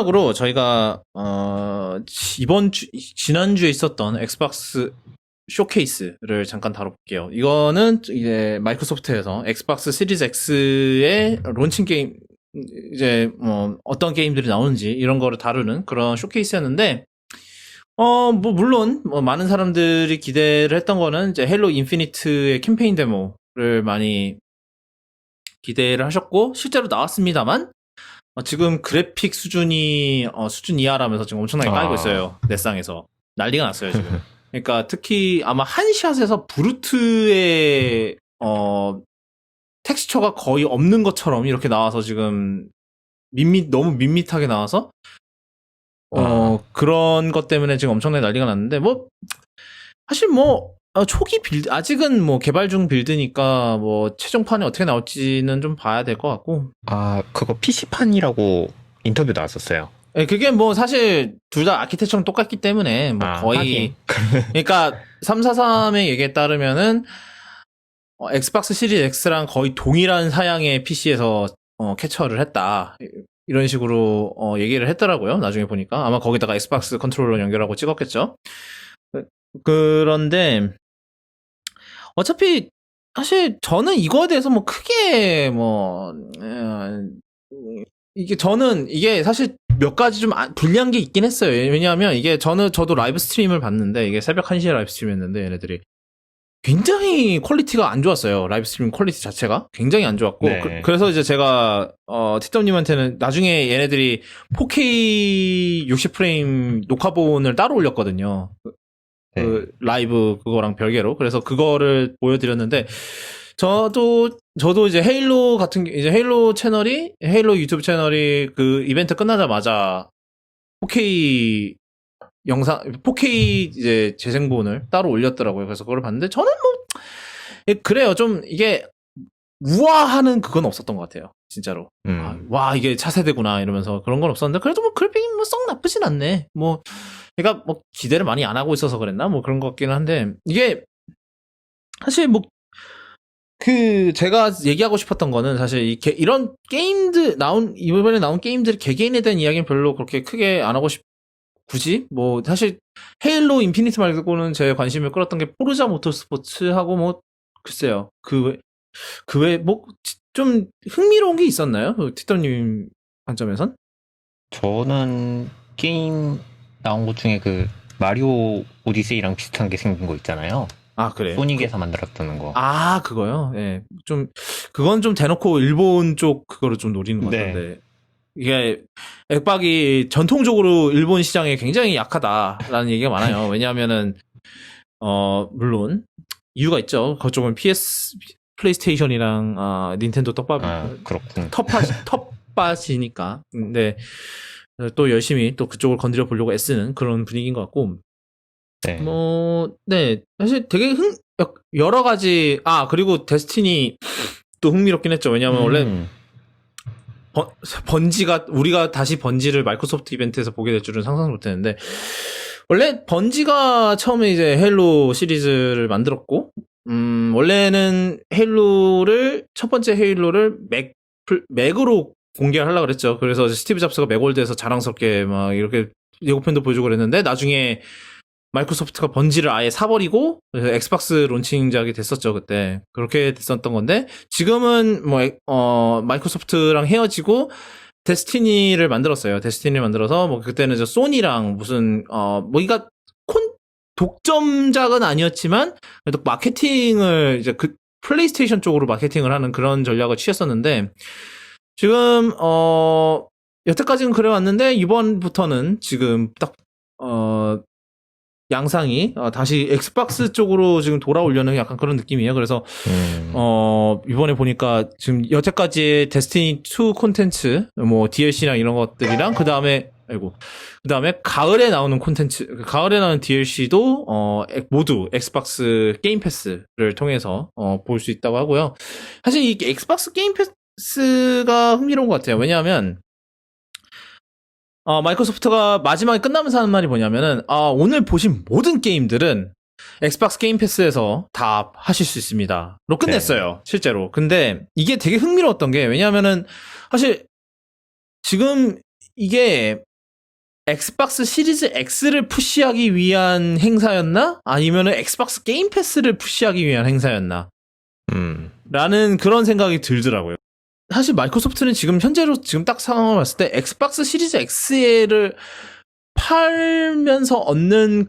마지막으로 저희가 지난주에 있었던 엑스박스 쇼케이스를 잠깐 다뤄볼게요. 이거는 이제 마이크로소프트에서 엑스박스 시리즈 X의 론칭 게임, 이제 어떤 게임들이 나오는지 이런 거를 다루는 그런 쇼케이스였는데, 물론 많은 사람들이 기대를 했던 거는 이제 헤일로 인피니트의 캠페인 데모를 많이 기대를 하셨고 실제로 나왔습니다만, 지금 그래픽 수준이 수준 이하라면서 지금 엄청나게 까이고 있어요. 넷상에서 난리가 났어요 지금. 그러니까 특히 아마 한 샷에서 브루트의 텍스처가 거의 없는 것처럼 이렇게 나와서 지금 너무 밋밋하게 나와서 그런 것 때문에 지금 엄청나게 난리가 났는데, 사실 초기 빌드, 아직은 개발 중 빌드니까 최종판이 어떻게 나올지는 좀 봐야 될 것 같고. 그거 PC판이라고 인터뷰 나왔었어요. 네, 그게 사실 둘 다 아키텍처랑 똑같기 때문에 거의 그러니까 343의 얘기에 따르면은 엑스박스 시리즈 X랑 거의 동일한 사양의 PC에서 캐처를 했다, 이런 식으로 얘기를 했더라고요. 나중에 보니까 아마 거기다가 엑스박스 컨트롤러 연결하고 찍었겠죠. 그런데 어차피 사실 저는 이거에 대해서 크게 이게 사실 몇 가지 좀 불리한 게 있긴 했어요. 왜냐하면 이게 저도 라이브 스트림을 봤는데, 이게 새벽 1시에 라이브 스트림했는데 얘네들이 굉장히 퀄리티가 안 좋았어요. 라이브 스트림 퀄리티 자체가 굉장히 안 좋았고, 네. 그래서 이제 제가 티덤님한테는 나중에 얘네들이 4K 60프레임 녹화본을 따로 올렸거든요. 그 라이브 그거랑 별개로. 그래서 그거를 보여드렸는데, 저도 이제 헤일로 같은 이제 헤일로 유튜브 채널이 그 이벤트 끝나자마자 4K 이제 재생본을 따로 올렸더라고요. 그래서 그걸 봤는데 저는 그래요. 좀 이게 우아하는 그건 없었던 것 같아요. 진짜로. 와, 이게 차세대구나 이러면서 그런 건 없었는데, 그래도 그래픽이 썩 나쁘진 않네. 그러니까 기대를 많이 안 하고 있어서 그랬나? 그런 것 같기는 한데, 이게 사실 제가 얘기하고 싶었던 거는, 사실 이런 게임들 이번에 나온 게임들이 개개인에 대한 이야기는 별로 그렇게 크게 안 하고 굳이 사실 헤일로 인피니트 말고는 제 관심을 끌었던 게 포르자 모터스포츠하고 글쎄요, 그 외에 좀 흥미로운 게 있었나요? 티터님 관점에선? 저는 게임 나온 것 중에 그 마리오 오디세이랑 비슷한 게 생긴 거 있잖아요. 그래요? 소닉에서 만들었다는 거. 그거요? 예. 그건 좀 대놓고 일본 쪽 그거를 좀 노리는 것 네. 같은데. 이게 엑박이 전통적으로 일본 시장에 굉장히 약하다라는 얘기가 많아요. 왜냐하면은 물론 이유가 있죠. 그쪽은 플레이스테이션이랑 닌텐도 그렇군. 텃밭이니까. 근데 또 열심히 또 그쪽을 건드려 보려고 애쓰는 그런 분위기인 것 같고. 네. 네. 사실 되게 여러 가지, 그리고 데스티니 또 흥미롭긴 했죠. 왜냐하면 원래 우리가 다시 번지를 마이크로소프트 이벤트에서 보게 될 줄은 상상 못했는데, 원래 번지가 처음에 이제 헤일로 시리즈를 만들었고, 원래는 첫 번째 헤일로를 맥으로 공개를 하려고 그랬죠. 그래서 스티브 잡스가 맥월드에서 자랑스럽게 이렇게 예고편도 보여주고 그랬는데, 나중에 마이크로소프트가 번지를 아예 사버리고 엑스박스 론칭작이 됐었죠. 그때 그렇게 됐었던 건데, 지금은 마이크로소프트랑 헤어지고 데스티니를 만들었어요. 데스티니를 만들어서 그때는 이제 소니랑 무슨 이가 독점작은 아니었지만 그래도 마케팅을 이제 그 플레이스테이션 쪽으로 마케팅을 하는 그런 전략을 취했었는데, 지금 여태까지는 그래왔는데, 이번부터는 지금 딱 양상이 다시 엑스박스 쪽으로 지금 돌아오려는 약간 그런 느낌이에요. 그래서 이번에 보니까 지금 여태까지의 데스티니 2 콘텐츠, DLC랑 이런 것들이랑 그다음에 가을에 나오는 가을에 나오는 DLC도 모두 엑스박스 게임 패스를 통해서 볼 수 있다고 하고요. 사실 이 엑스박스 게임 패스가 흥미로운 것 같아요. 왜냐하면 마이크로소프트가 마지막에 끝나면서 하는 말이 뭐냐면은, 오늘 보신 모든 게임들은 엑스박스 게임 패스에서 다 하실 수 있습니다. 로 끝냈어요. 실제로. 근데 이게 되게 흥미로웠던 게, 왜냐하면은 사실 지금 이게 엑스박스 시리즈 X를 푸시하기 위한 행사였나? 아니면은 엑스박스 게임 패스를 푸시하기 위한 행사였나? 라는 그런 생각이 들더라고요. 사실 마이크로소프트는 지금 현재로 지금 딱 상황을 봤을 때 엑스박스 시리즈 X를 팔면서 얻는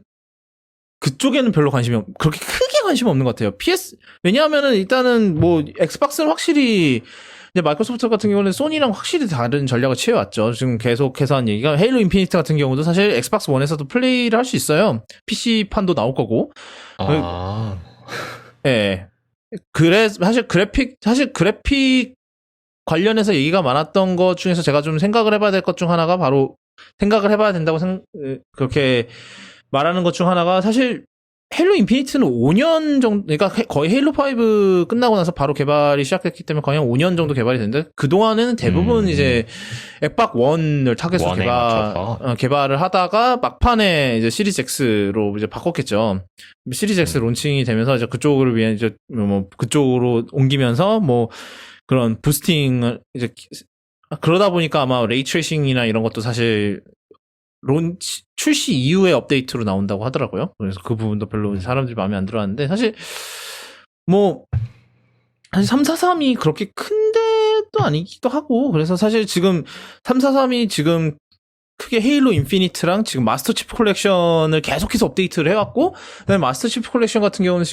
그쪽에는 별로 그렇게 크게 관심이 없는 것 같아요. 왜냐하면은 일단은 뭐 엑스박스는 확실히 이제 마이크로소프트 같은 경우는 소니랑 확실히 다른 전략을 취해왔죠. 지금 계속해서 한 얘기가 헤일로 인피니트 같은 경우도 사실 엑스박스 1에서도 플레이를 할 수 있어요. PC판도 나올 거고. 예. 사실 그래픽 관련해서 얘기가 많았던 것 중에서 제가 좀 생각을 해봐야 될 것 중 하나가 바로 생각을 해봐야 된다고 그렇게 말하는 것 중 하나가 사실 헤일로 인피니트는 5년 정도, 그러니까 거의 헤일로 5 끝나고 나서 바로 개발이 시작됐기 때문에 거의 한 5년 정도 개발이 됐는데 그동안에는 대부분 이제 엑박 1을 타겟으로 개발을 하다가 막판에 이제 시리즈 X로 이제 바꿨겠죠. 시리즈 X 론칭이 되면서 이제 그쪽을 위해 이제 뭐 그쪽으로 옮기면서 뭐 그런 부스팅을 이제 그러다 보니까 아마 레이 트레이싱이나 이런 것도 사실 출시 이후에 업데이트로 나온다고 하더라고요. 그래서 그 부분도 별로 사람들이 마음에 안 들어하는데 사실 343이 그렇게 큰데도 아니기도 하고 그래서 사실 지금 343이 지금 크게 헤일로 인피니트랑 지금 마스터 치프 컬렉션을 계속해서 업데이트를 해왔고 그다음에 마스터 치프 컬렉션 같은 경우는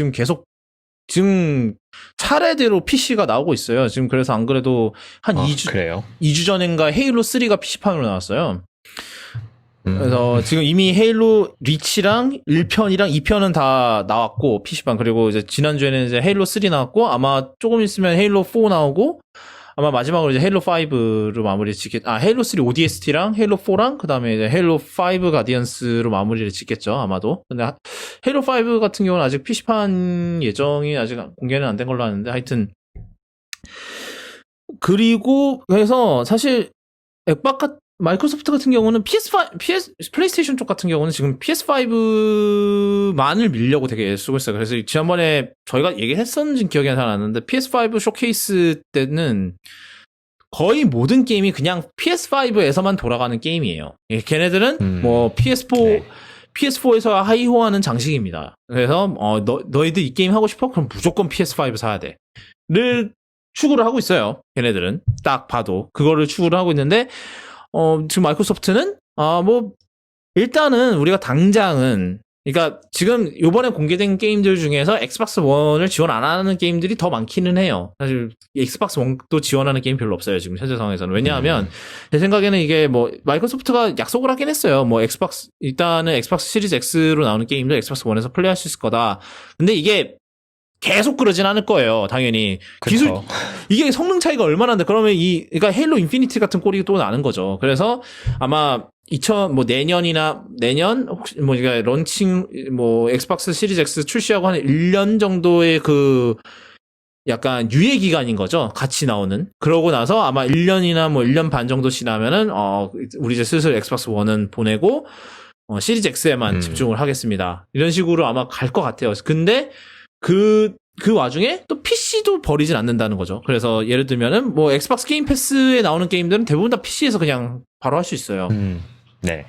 지금 차례대로 PC가 나오고 있어요. 지금 그래서 안 그래도 한 2주 전인가 헤일로 3가 PC판으로 나왔어요. 그래서 지금 이미 헤일로 리치랑 1편이랑 2편은 다 나왔고 PC판 그리고 이제 지난주에는 이제 헤일로 3 나왔고 아마 조금 있으면 헤일로 4 나오고 아마 마지막으로 이제 헤일로 5로 마무리를 헤일로 3 ODST랑 헤일로 4랑 그다음에 이제 헤일로 5 가디언스로 마무리를 짓겠죠, 아마도. 근데 헤일로 5 같은 경우는 아직 PC판 예정이 아직 공개는 안 된 걸로 아는데 하여튼 그리고 그래서 사실 마이크로소프트 같은 경우는 플레이스테이션 쪽 같은 경우는 지금 PS5만을 밀려고 되게 애쓰고 있어요. 그래서 지난번에 저희가 얘기했었는지 기억이 잘 안 나는데 PS5 쇼케이스 때는 거의 모든 게임이 그냥 PS5에서만 돌아가는 게임이에요. 걔네들은 뭐 PS4에서 하이호하는 장식입니다. 그래서 너희들 이 게임 하고 싶어? 그럼 무조건 PS5 사야 돼. 를 추구를 하고 있어요. 걔네들은 딱 봐도 그거를 추구를 하고 있는데 지금 마이크로소프트는 일단은 우리가 당장은 그러니까 지금 요번에 공개된 게임들 중에서 엑스박스 1을 지원 안 하는 게임들이 더 많기는 해요. 사실 엑스박스 1도 지원하는 게임 별로 없어요. 지금 현재 상황에서는. 왜냐하면 제 생각에는 이게 마이크로소프트가 약속을 하긴 했어요. 일단은 엑스박스 시리즈 X로 나오는 게임도 엑스박스 1에서 플레이할 수 있을 거다. 근데 이게 계속 그러진 않을 거예요, 당연히. 그쵸. 이게 성능 차이가 얼마나 나는데, 그러면 그러니까 헤일로 인피니티 같은 꼴이 또 나는 거죠. 그래서 아마 내년, 혹시, 그러니까 런칭, 엑스박스 시리즈 X 출시하고 한 1년 정도의 약간 유예 기간인 거죠. 같이 나오는. 그러고 나서 아마 1년이나 1년 반 정도 지나면은, 우리 이제 슬슬 엑스박스 1은 보내고, 시리즈 X에만 집중을 하겠습니다. 이런 식으로 아마 갈 것 같아요. 근데, 그 와중에 또 PC도 버리진 않는다는 거죠. 그래서 예를 들면은 엑스박스 게임 패스에 나오는 게임들은 대부분 다 PC에서 그냥 바로 할 수 있어요. 네.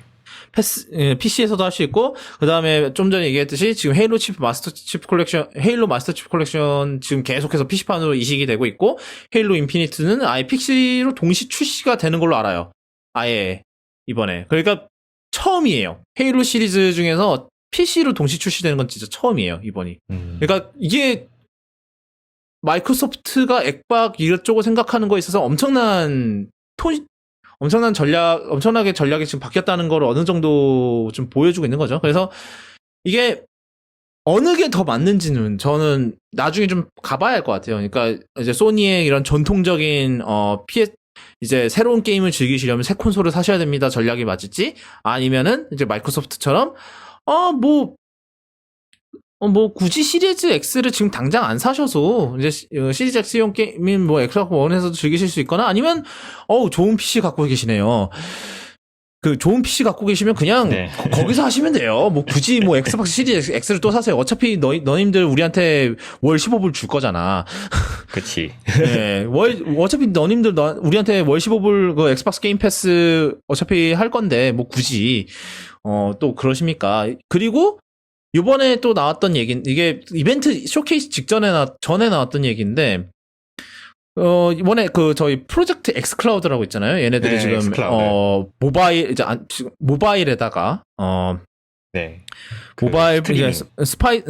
PC에서도 할 수 있고, 그 다음에 좀 전에 얘기했듯이 지금 헤일로 마스터 치프 컬렉션 지금 계속해서 PC판으로 이식이 되고 있고, 헤일로 인피니트는 아예 PC로 동시 출시가 되는 걸로 알아요. 아예, 이번에. 그러니까 처음이에요. 헤일로 시리즈 중에서 PC로 동시 출시되는 건 진짜 처음이에요, 이번이. 그러니까 이게 마이크로소프트가 엑박 이쪽을 생각하는 거에 있어서 엄청나게 전략이 지금 바뀌었다는 걸 어느 정도 좀 보여주고 있는 거죠. 그래서 이게 어느 게 더 맞는지는 저는 나중에 좀 가봐야 할 것 같아요. 그러니까 이제 소니의 이런 전통적인 이제 새로운 게임을 즐기시려면 새 콘솔을 사셔야 됩니다. 전략이 맞을지 아니면은 이제 마이크로소프트처럼 굳이 시리즈 X를 지금 당장 안 사셔서, 이제, 시리즈 X용 게임인 엑스박스 1에서도 즐기실 수 있거나, 아니면, 좋은 PC 갖고 계시네요. 그 좋은 PC 갖고 계시면 그냥 네. 거기서 하시면 돼요. 뭐 굳이 뭐 엑스박스 시리즈 X를 또 사세요. 어차피 너님들 우리한테 월 15불 줄 거잖아. 그치. 네, 어차피 너님들 우리한테 월 15불 그 엑스박스 게임 패스 어차피 할 건데 뭐 굳이 또 그러십니까? 그리고 이번에 또 나왔던 얘기는 이게 이벤트 쇼케이스 전에 나왔던 얘기인데 이번에 저희 프로젝트 X 클라우드라고 있잖아요. 얘네들이 네, 지금 엑스클라우드. 모바일에다가 네. 모바일 스트리밍.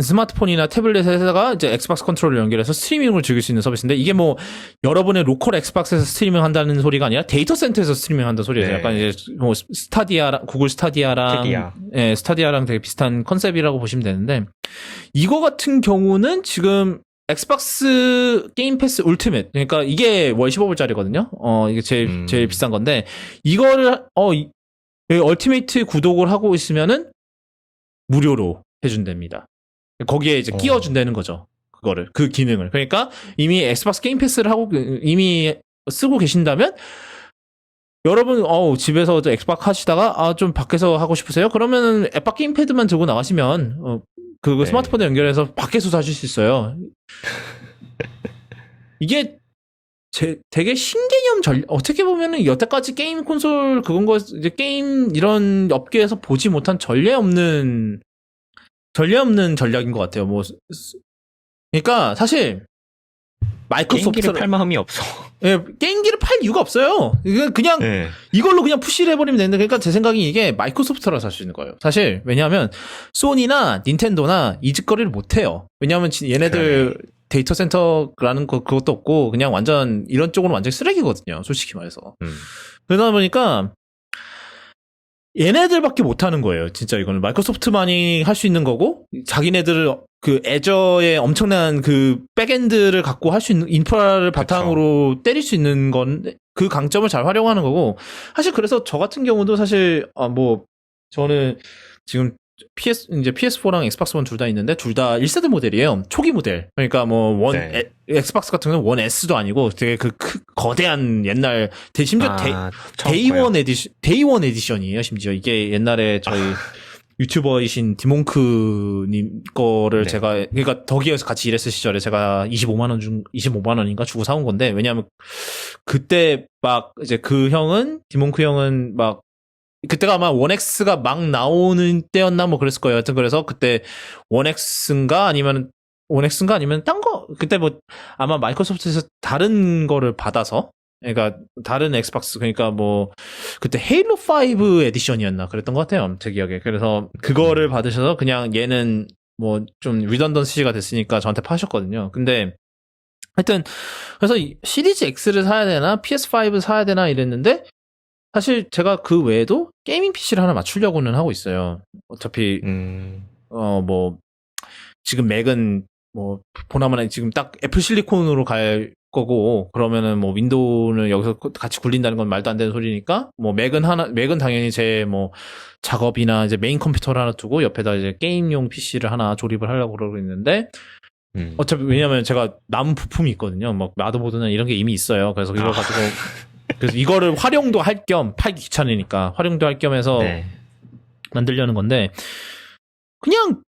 스마트폰이나 태블릿에다가 이제 엑스박스 컨트롤을 연결해서 스트리밍을 즐길 수 있는 서비스인데 이게 뭐 여러분의 로컬 엑스박스에서 스트리밍 한다는 소리가 아니라 데이터 센터에서 스트리밍 한다는 소리예요. 네. 약간 이제 뭐 구글 스타디아랑 스타디아랑 되게 비슷한 컨셉이라고 보시면 되는데 이거 같은 경우는 지금 엑스박스 게임 패스 울티밋 그러니까 이게 월 15불짜리거든요. 이게 제일 비싼 건데 이거를 얼티메이트 구독을 하고 있으면은 무료로 해준답니다. 거기에 이제 끼워준다는 거죠. 그 기능을. 그러니까 이미 엑스박스 게임 패스를 이미 쓰고 계신다면 여러분 집에서 엑스박 하시다가 좀 밖에서 하고 싶으세요? 그러면은 앱박 게임패드만 들고 나가시면 그거 스마트폰에 연결해서 밖에서도 하실 수 있어요. 이게 되게 신개념 어떻게 보면은 여태까지 게임 콘솔 이제 게임 이런 업계에서 보지 못한 전례 없는 전략인 것 같아요. 그러니까 사실 마이크로소프트를 게임기를 팔 마음이 없어. 예, 게임기를 팔 이유가 없어요. 그냥 이걸로 그냥 푸시를 해버리면 되는데 그러니까 제 생각이 이게 마이크로소프트라서 할 수 있는 거예요. 사실 왜냐하면 소니나 닌텐도나 이 짓거리를 못 해요. 왜냐하면 얘네들 데이터 센터라는 그것도 없고 그냥 완전 이런 쪽으로 완전 쓰레기거든요. 솔직히 말해서. 그러다 보니까 얘네들밖에 못 하는 거예요. 진짜 이거는 마이크로소프트만이 할 수 있는 거고 자기네들을 그 애저의 엄청난 그 백엔드를 갖고 할 수 있는 인프라를 바탕으로 때릴 수 있는 건 그 강점을 잘 활용하는 거고 사실 그래서 저 같은 경우도 사실 저는 지금 이제 PS4랑 엑스박스 1 둘 다 있는데 둘 다 1세대 모델이에요. 초기 모델. 그러니까 엑스박스 같은 경우는 1S도 아니고 되게 거대한 옛날 심지어 데이원 에디션이에요. 심지어 이게 옛날에 저희 유튜버이신 디몽크님 거를 제가 그러니까 덕이어서 같이 일했을 시절에 제가 25만 원인가 주고 사온 건데 왜냐하면 그때 막 이제 디몽크 형은 막 그때가 아마 1X가 막 나오는 때였나 뭐 그랬을 거예요. 하여튼 그래서 그때 1X인가 아니면 딴 거 그때 뭐 아마 마이크로소프트에서 다른 거를 받아서 그러니까 다른 엑스박스 그러니까 뭐 그때 헤일로 5 에디션이었나 그랬던 것 같아요. 제 기억에. 그래서 그거를 받으셔서 그냥 얘는 뭐 좀 리던던시가 됐으니까 저한테 파셨거든요. 근데 하여튼 그래서 시리즈 X를 사야 되나 PS5 사야 되나 이랬는데 사실 제가 그 외에도 게이밍 PC를 하나 맞추려고는 하고 있어요. 어차피 뭐 지금 맥은 뭐 보나마나 지금 딱 애플 실리콘으로 갈 거고 그러면은 뭐 윈도우는 여기서 같이 굴린다는 건 말도 안 되는 소리니까 뭐 맥은 당연히 제 뭐 작업이나 이제 메인 컴퓨터를 하나 두고 옆에다 이제 게임용 PC를 하나 조립을 하려고 그러고 있는데 어차피 왜냐면 제가 남은 부품이 있거든요. 뭐 마더보드나 이런 게 이미 있어요. 그래서 이걸 가지고 그래서 이거를 활용도 할 겸 팔기 귀찮으니까 활용도 할 겸 해서 만들려는 건데 그냥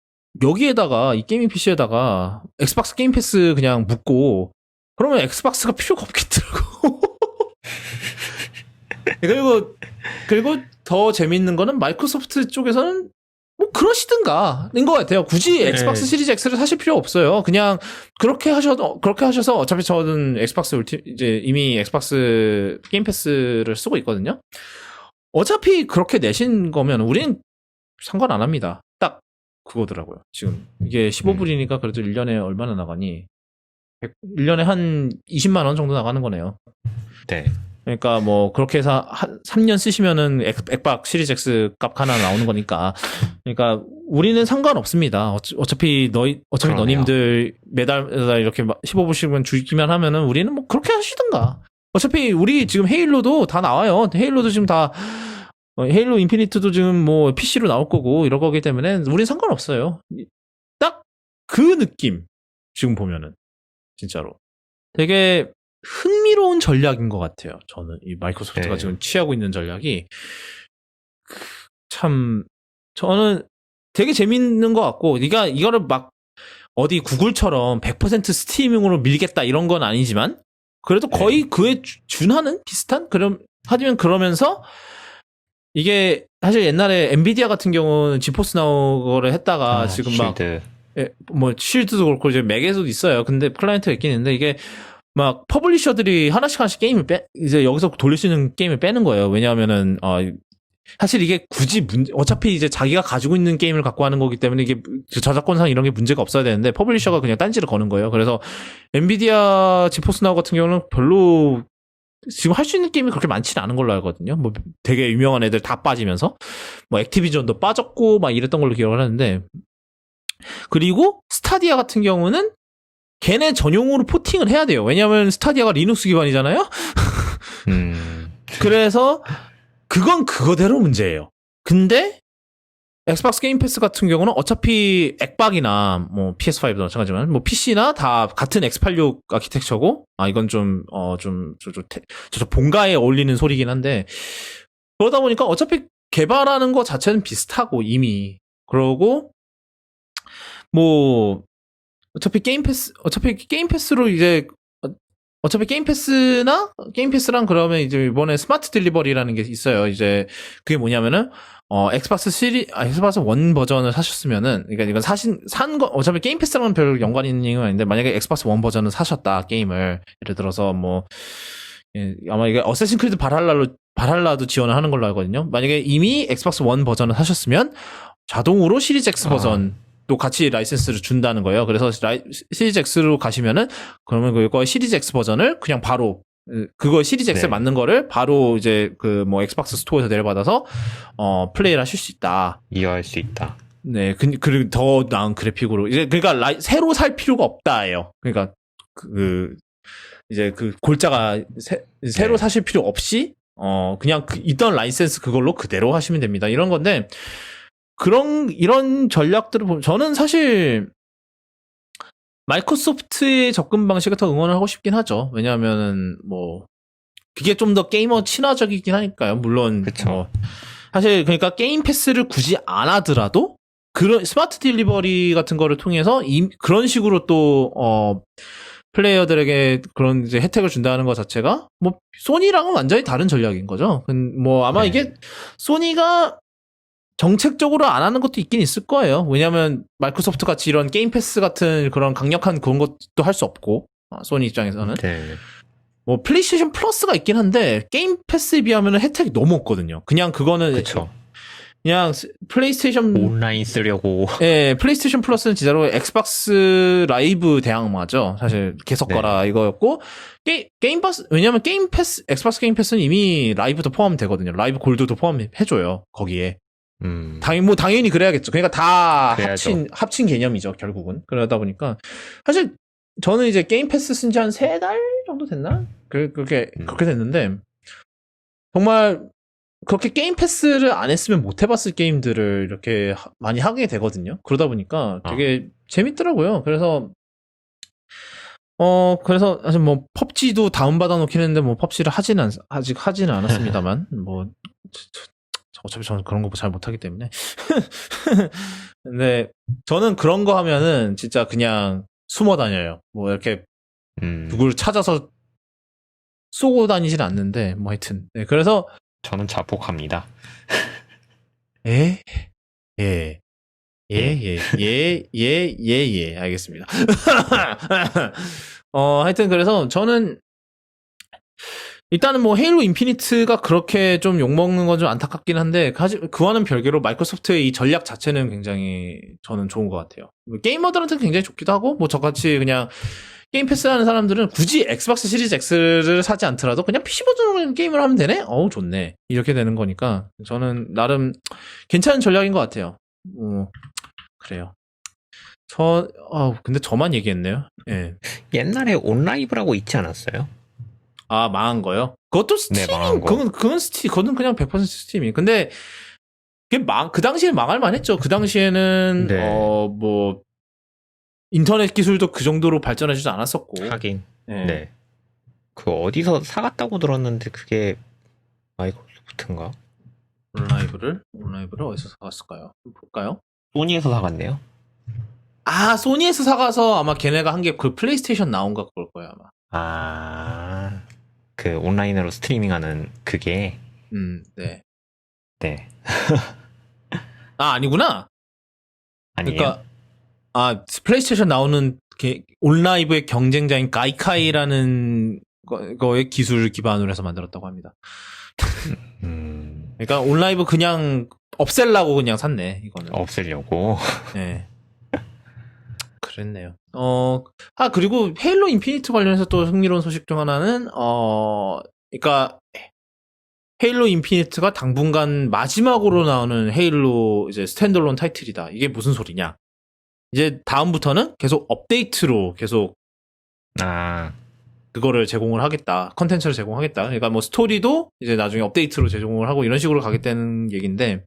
여기에다가 이 게이밍 PC에다가 엑스박스 게임 패스 그냥 묶고 그러면 엑스박스가 필요가 없겠더라고. 그리고 더 재밌는 거는 마이크로소프트 쪽에서는 뭐 그러시든가인 것 같아요. 굳이 엑스박스 시리즈 X를 사실 필요 없어요. 그냥 그렇게 하셔서 어차피 저는 이제 이미 엑스박스 게임 패스를 쓰고 있거든요. 어차피 그렇게 내신 거면 우리는 상관 안 합니다. 딱 그거더라고요. 지금 이게 15불이니까 그래도 1년에 얼마나 나가니? 1년에 한 20만 원 정도 나가는 거네요. 네. 그러니까 뭐 그렇게 해서 한 3년 쓰시면은 엑박 시리즈 X 값 하나 나오는 거니까. 그러니까 우리는 상관없습니다. 어차피 너님들 매달 이렇게 15불씩은 주기만 하면은 우리는 뭐 그렇게 하시든가. 어차피 우리 지금 헤일로도 다 나와요. 헤일로도 지금 다 헤일로 인피니트도 지금 뭐 PC로 나올 거고 이럴 거기 때문에 우린 상관없어요. 딱 그 느낌 지금 보면은 진짜로 되게 흥미로운 전략인 것 같아요. 저는 이 마이크로소프트가 지금 취하고 있는 전략이 참 저는 되게 재밌는 것 같고, 이거를 막 어디 구글처럼 100% 스트리밍으로 밀겠다 이런 건 아니지만 그래도 거의 그에 준하는 비슷한 하지만 그러면서 이게 사실 옛날에 엔비디아 같은 경우는 지포스 나우거를 했다가 지금 쉴드. 뭐 쉴드도 그렇고 이제 맥에서도 있어요. 근데 클라이언트가 있긴 있는데 이게 막 퍼블리셔들이 하나씩 게임을 이제 여기서 돌릴 수 있는 게임을 빼는 거예요. 왜냐하면은 사실 이게 굳이 어차피 이제 자기가 가지고 있는 게임을 갖고 하는 거기 때문에 이게 저작권상 이런 게 문제가 없어야 되는데 퍼블리셔가 그냥 딴지를 거는 거예요. 그래서 엔비디아 지포스 나우 같은 경우는 별로 지금 할 수 있는 게임이 그렇게 많지는 않은 걸로 알거든요. 뭐 되게 유명한 애들 다 빠지면서 뭐 액티비전도 빠졌고 막 이랬던 걸로 기억을 하는데, 그리고 스타디아 같은 경우는 걔네 전용으로 포팅을 해야 돼요. 왜냐하면 스타디아가 리눅스 기반이잖아요. 그래서 그건 그거대로 문제예요. 근데 엑스박스 게임 패스 같은 경우는 어차피 엑박이나 뭐 PS5도 마찬가지지만 뭐 PC나 다 같은 X86 아키텍처고, 이건 좀 본가에 어울리는 소리긴 한데, 그러다 보니까 어차피 개발하는 거 자체는 비슷하고 이미 그러고 뭐 어차피 게임 패스로 이제 어차피 게임 패스랑 그러면 이제 이번에 스마트 딜리버리라는 게 있어요. 이제 그게 뭐냐면은 엑스박스 1 버전을 사셨으면은, 그러니까 이건 산 거, 어차피 게임 패스랑은 별 연관이 있는 건 아닌데, 만약에 엑스박스 1 버전을 사셨다, 게임을. 예를 들어서 뭐, 아마 이게 어쌔신 크리드 발할라도 지원을 하는 걸로 알거든요. 만약에 이미 엑스박스 1 버전을 사셨으면, 자동으로 시리즈 X 버전도 같이 라이센스를 준다는 거예요. 그래서 시리즈 X로 가시면은, 그러면 그거 시리즈 X 버전을 그냥 바로, 그거 시리즈 X에 맞는 거를 바로 이제 뭐 엑스박스 스토어에서 내려받아서 플레이를 하실 수 있다. 이해할 수 있다. 네, 그리고 더 나은 그래픽으로 이제 그러니까 새로 살 필요가 없다예요. 그러니까 이제 골자가 새로 사실 필요 없이 그냥 있던 라이센스 그걸로 그대로 하시면 됩니다. 이런 건데 이런 전략들을 보면 저는 사실 마이크로소프트의 접근 방식을 더 응원을 하고 싶긴 하죠. 왜냐하면은 뭐 그게 좀 더 게이머 친화적이긴 하니까요. 물론 사실 그러니까 게임 패스를 굳이 안 하더라도 그런 스마트 딜리버리 같은 거를 통해서 그런 식으로 또 플레이어들에게 그런 이제 혜택을 준다는 것 자체가 뭐 소니랑은 완전히 다른 전략인 거죠. 뭐 아마 이게 소니가 정책적으로 안 하는 것도 있긴 있을 거예요. 왜냐하면 마이크로소프트 같이 이런 게임 패스 같은 그런 강력한 그런 것도 할 수 없고, 소니 입장에서는. 뭐 플레이스테이션 플러스가 있긴 한데 게임 패스에 비하면 혜택이 너무 없거든요. 그냥 그거는 그냥 플레이스테이션 온라인 쓰려고. 예, 플레이스테이션 플러스는 진짜로 엑스박스 라이브 대항마죠. 사실 계속거라 이거였고, 게임 패스, 왜냐면 엑스박스 게임 패스는 이미 라이브도 포함되거든요. 라이브 골드도 포함해줘요, 거기에. 당연히 그래야겠죠. 그러니까 다 합친 개념이죠, 결국은. 그러다 보니까. 사실, 저는 이제 게임 패스 쓴 지 한 3달 정도 됐나? 그렇게 됐는데, 정말, 그렇게 게임 패스를 안 했으면 못 해봤을 게임들을 이렇게 많이 하게 되거든요. 그러다 보니까 되게 재밌더라고요. 그래서 사실 뭐, 펍지도 다운받아 놓긴 했는데, 뭐, 펍지를 아직 하지는 않았습니다만, 뭐, 어차피 저는 그런 거 잘 못하기 때문에. 근데 저는 그런 거 하면은 진짜 그냥 숨어 다녀요. 뭐 이렇게 누구를 찾아서 쏘고 다니진 않는데 뭐 하여튼. 네, 그래서 저는 자폭합니다. 예. 알겠습니다. 하여튼 그래서 저는 일단은 뭐 헤일로 인피니트가 그렇게 좀 욕먹는 건 좀 안타깝긴 한데 그와는 별개로 마이크로소프트의 이 전략 자체는 굉장히 저는 좋은 것 같아요. 게이머들한테는 굉장히 좋기도 하고 뭐 저같이 그냥 게임 패스하는 사람들은 굳이 엑스박스 시리즈 X를 사지 않더라도 그냥 PC 버전으로 게임을 하면 되네? 어우 좋네. 이렇게 되는 거니까 저는 나름 괜찮은 전략인 것 같아요. 그래요. 근데 저만 얘기했네요. 예. 옛날에 온라이브라고 있지 않았어요? 망한 거요? 그것도 스팀, 네, 망한 거. 그건 스팀, 그건 그냥 100% 스팀이. 근데, 그 당시에 망할 만했죠. 그 당시에는, 뭐, 인터넷 기술도 그 정도로 발전하지도 않았었고. 하긴. 네. 그 어디서 사갔다고 들었는데 그게 마이크로소프트인가? 온라이브를 어디서 사갔을까요? 볼까요? 소니에서 사갔네요. 아, 소니에서 사가서 아마 걔네가 한 게 그 플레이스테이션 나온 거 그럴 거예요, 아마. 아, 그 온라인으로 스트리밍하는 그게, 네. 네. 아, 아니구나. 아니에요? 그러니까 플레이스테이션 나오는 온라이브의 경쟁자인 가이카이라는 거의 기술을 기반으로 해서 만들었다고 합니다. 그러니까 온라이브 그냥 없앨라고 그냥 샀네, 이거는. 없애려고. 네. 그랬네요. 그리고 헤일로 인피니트 관련해서 또 흥미로운 소식 중 하나는, 그러니까, 헤일로 인피니트가 당분간 마지막으로 나오는 헤일로 이제 스탠드얼론 타이틀이다. 이게 무슨 소리냐? 이제 다음부터는 계속 업데이트로 계속 그거를 제공을 하겠다. 컨텐츠를 제공하겠다. 그러니까 뭐 스토리도 이제 나중에 업데이트로 제공을 하고 이런 식으로 가겠다는 얘기인데,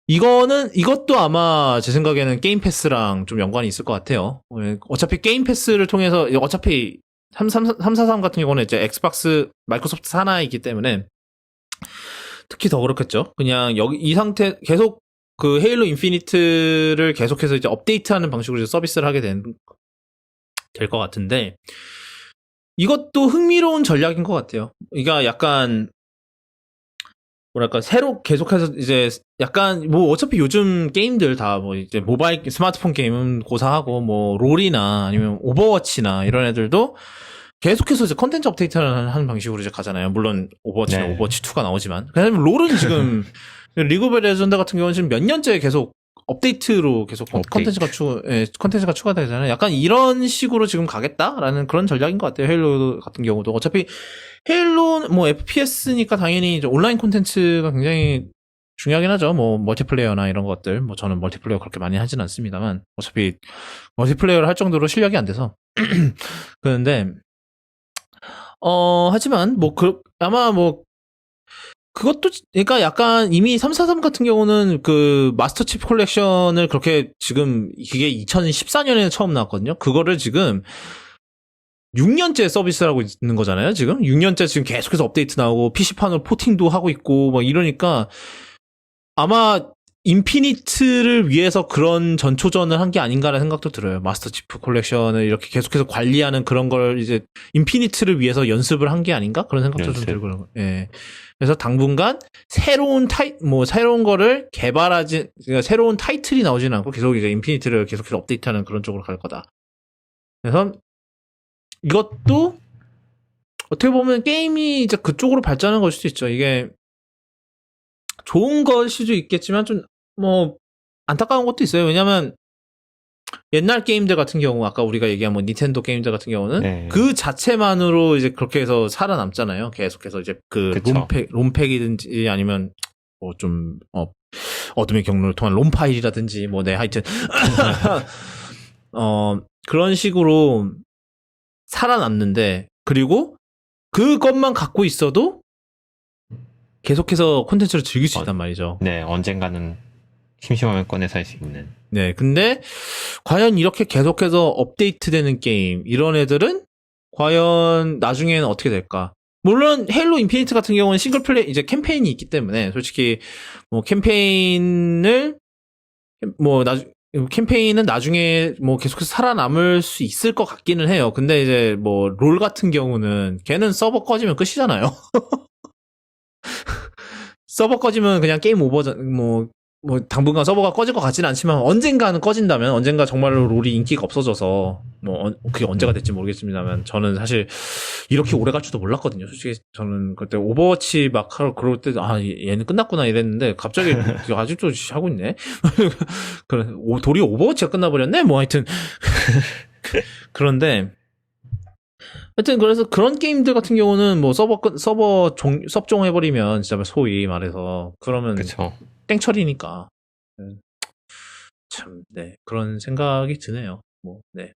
이것도 아마 제 생각에는 게임 패스랑 좀 연관이 있을 것 같아요. 어차피 게임 패스를 통해서, 어차피 343 같은 경우는 이제 엑스박스, 마이크로소프트 산하이기 때문에 특히 더 그렇겠죠. 그냥 이 상태, 계속 그 헤일로 인피니트를 계속해서 이제 업데이트하는 방식으로 이제 서비스를 하게 될 것 같은데, 이것도 흥미로운 전략인 것 같아요. 그러니까 약간, 뭐랄까, 새로 계속해서 이제 약간, 뭐 어차피 요즘 게임들 다 뭐 이제 모바일, 스마트폰 게임은 고사하고 뭐 롤이나 아니면 오버워치나 이런 애들도 계속해서 이제 컨텐츠 업데이트를 하는 방식으로 이제 가잖아요. 물론 오버워치는 네. 오버워치 2가 나오지만. 그다음에 롤은 지금 리그 오브 레전드 같은 경우는 지금 몇 년째 계속 업데이트로 계속 컨텐츠가 추가되잖아요. 약간 이런 식으로 지금 가겠다라는 그런 전략인 것 같아요. 헤일로 같은 경우도 어차피 헤일로 뭐 FPS니까 당연히 이제 온라인 콘텐츠가 굉장히 중요하긴 하죠. 뭐 멀티플레이어나 이런 것들. 뭐 저는 멀티플레이어 그렇게 많이 하진 않습니다만 어차피 멀티플레이어를 할 정도로 실력이 안 돼서 그런데 하지만 아마 뭐 그것도, 그러니까 약간 이미 343 같은 경우는 그 마스터 칩 컬렉션을 그렇게 지금 이게 2014년에 처음 나왔거든요. 그거를 지금 6년째 서비스를 하고 있는 거잖아요, 지금. 6년째 지금 계속해서 업데이트 나오고 PC판으로 포팅도 하고 있고 막 이러니까 아마 인피니트를 위해서 그런 전초전을 한 게 아닌가라는 생각도 들어요. 마스터 치프 콜렉션을 이렇게 계속해서 관리하는 그런 걸 이제 인피니트를 위해서 연습을 한 게 아닌가? 그런 생각도 좀 들고요. 예. 그래서 당분간 새로운 새로운 거를 그러니까 새로운 타이틀이 나오지는 않고 계속 이제 인피니트를 계속해서 업데이트하는 그런 쪽으로 갈 거다. 그래서 이것도 어떻게 보면 게임이 이제 그쪽으로 발전하는 걸 수도 있죠. 이게 좋은 걸 수도 있겠지만 좀 뭐 안타까운 것도 있어요. 왜냐면 옛날 게임들 같은 경우 아까 우리가 얘기한 뭐 닌텐도 게임들 같은 경우는 그 자체만으로 이제 그렇게 해서 살아남잖아요. 계속해서 이제 그 롬팩이든지 아니면 뭐 좀 어둠의 경로를 통한 롬 파일이라든지 뭐 하여튼 그런 식으로 살아남는데 그리고 그것만 갖고 있어도 계속해서 콘텐츠를 즐길 수 있단 말이죠. 네, 언젠가는 심심하면 꺼내서 할 수 있는. 네, 근데 과연 이렇게 계속해서 업데이트되는 게임 이런 애들은 과연 나중에는 어떻게 될까? 물론 헤일로 인피니트 같은 경우는 싱글 플레이 이제 캠페인이 있기 때문에 솔직히 뭐 캠페인은 나중에 뭐 계속해서 살아남을 수 있을 것 같기는 해요. 근데 이제 뭐 롤 같은 경우는 걔는 서버 꺼지면 끝이잖아요. 서버 꺼지면 그냥 게임 오버잖아. 당분간 서버가 꺼질 것 같지는 않지만 언젠가는 꺼진다면 언젠가 정말로 롤이 인기가 없어져서 그게 언제가 될지 모르겠습니다만 저는 사실 이렇게 오래 갈 줄도 몰랐거든요. 솔직히 저는 그때 오버워치 막 하러 그럴 때 얘는 끝났구나 이랬는데 갑자기 아직도 하고 있네. 그래 도리어 오버워치가 끝나버렸네. 뭐 하여튼 그런데 하여튼 그래서 그런 게임들 같은 경우는 뭐 서버 섭종해버리면 진짜 소위 말해서 그러면 그쵸. 땡처리니까 참 네 그런 생각이 드네요. 뭐 네